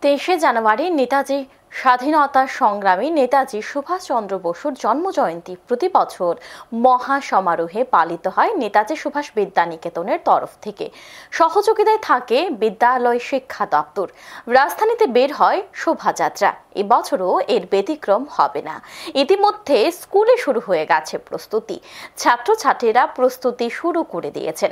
23শে জানুয়ারি নেতাজি স্বাধীনতা সংগ্রামী নেতাজি সুভাষচন্দ্র বসুর জন্মজয়ন্তী প্রতি বছর মহা সমারোহে পালিত হয় নেতাজি সুভাষ বিদ্যানিকেতনের তরফ থেকে। সহযোগিতায় থাকে বিদ্যালয় শিক্ষা দপ্তর। রাজধানীতে বের হয় শোভাযাত্রা। এবছরও এর ব্যতিক্রম হবে না। ইতিমধ্যে স্কুলে শুরু হয়ে গেছে প্রস্তুতি। ছাত্রছাত্রীরা প্রস্তুতি শুরু করে দিয়েছেন।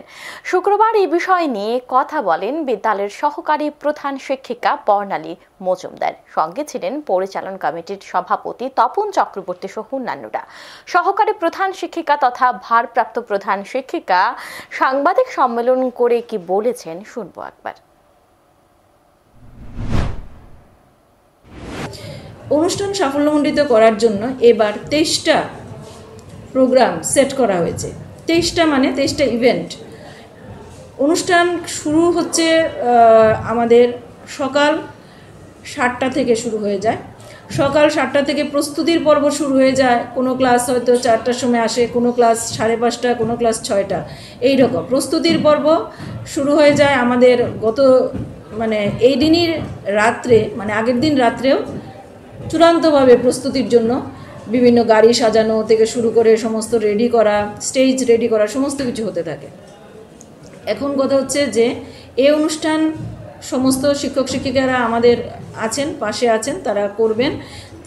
শুক্রবার এই বিষয় নিয়ে কথা বলেন বিদ্যালয়ের সহকারী প্রধান শিক্ষিকা বর্ণালী মজুমদার। সঙ্গে ছিলেন পরিচালন কমিটির সভাপতি তপন চক্রবর্তী সহ অন্যান্যরা। সহকারী প্রধান শিক্ষিকা তথা ভারপ্রাপ্ত প্রধান শিক্ষিকা সাংবাদিক সম্মেলন করে কি বলেছেন শুনবো একবার। অনুষ্ঠান সাফল্যমণ্ডিত করার জন্য এবার 23টা প্রোগ্রাম সেট করা হয়েছে। 23টা মানে 23টা ইভেন্ট। অনুষ্ঠান শুরু হচ্ছে আমাদের সকাল 7টা থেকে শুরু হয়ে যায়। সকাল 7টা থেকে প্রস্তুতির পর্ব শুরু হয়ে যায়। কোনো ক্লাস হয়তো 4টার সময় আসে, কোনো ক্লাস 5:30, কোনো ক্লাস 6টা, এইরকম প্রস্তুতির পর্ব শুরু হয়ে যায়। আমাদের এই দিনই রাত্রে আগের দিন রাত্রেও চূড়ান্তভাবে প্রস্তুতির জন্য বিভিন্ন গাড়ি সাজানো থেকে শুরু করে সমস্ত রেডি করা, স্টেজ রেডি করা, সমস্ত কিছু হতে থাকে। এখন কথা হচ্ছে যে এই অনুষ্ঠান সমস্ত শিক্ষক শিক্ষিকারা আমাদের আছেন, পাশে আছেন, তারা করবেন।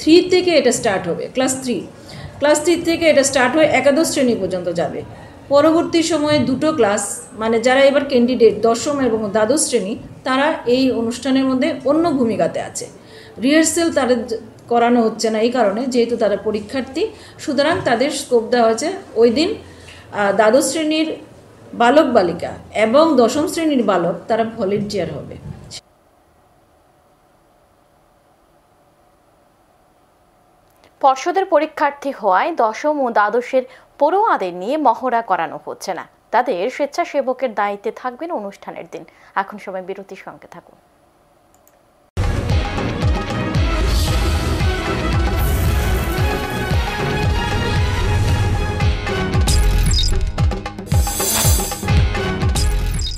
3 থেকে এটা স্টার্ট হবে, ক্লাস 3 থেকে এটা স্টার্ট হয়ে একাদশ শ্রেণী পর্যন্ত যাবে। পরবর্তী সময়ে 2টো ক্লাস যারা এবার ক্যান্ডিডেট দশম এবং দ্বাদশ শ্রেণী, তারা এই অনুষ্ঠানের মধ্যে অন্য ভূমিকাতে আছে। রিহার্সেল তাদের করানো হচ্ছে না এই কারণে, যেহেতু তারা পরীক্ষার্থী, সুতরাং তাদের স্কোপ দেওয়া হয়েছে ওই দিন দ্বাদশ শ্রেণীর বালক বালিকা এবং দশম শ্রেণীর বালক তারা ভলেন্টিয়ার হবে। পর্ষদের পরীক্ষার্থী হওয়ায় দশম ও দ্বাদশের পড়ুয়াদের নিয়ে মহড়া করানো হচ্ছে না। তাদের স্বেচ্ছাসেবকের দায়িত্বে থাকবেন অনুষ্ঠানের দিন। এখন সময় বিরতির সঙ্গে থাকুন।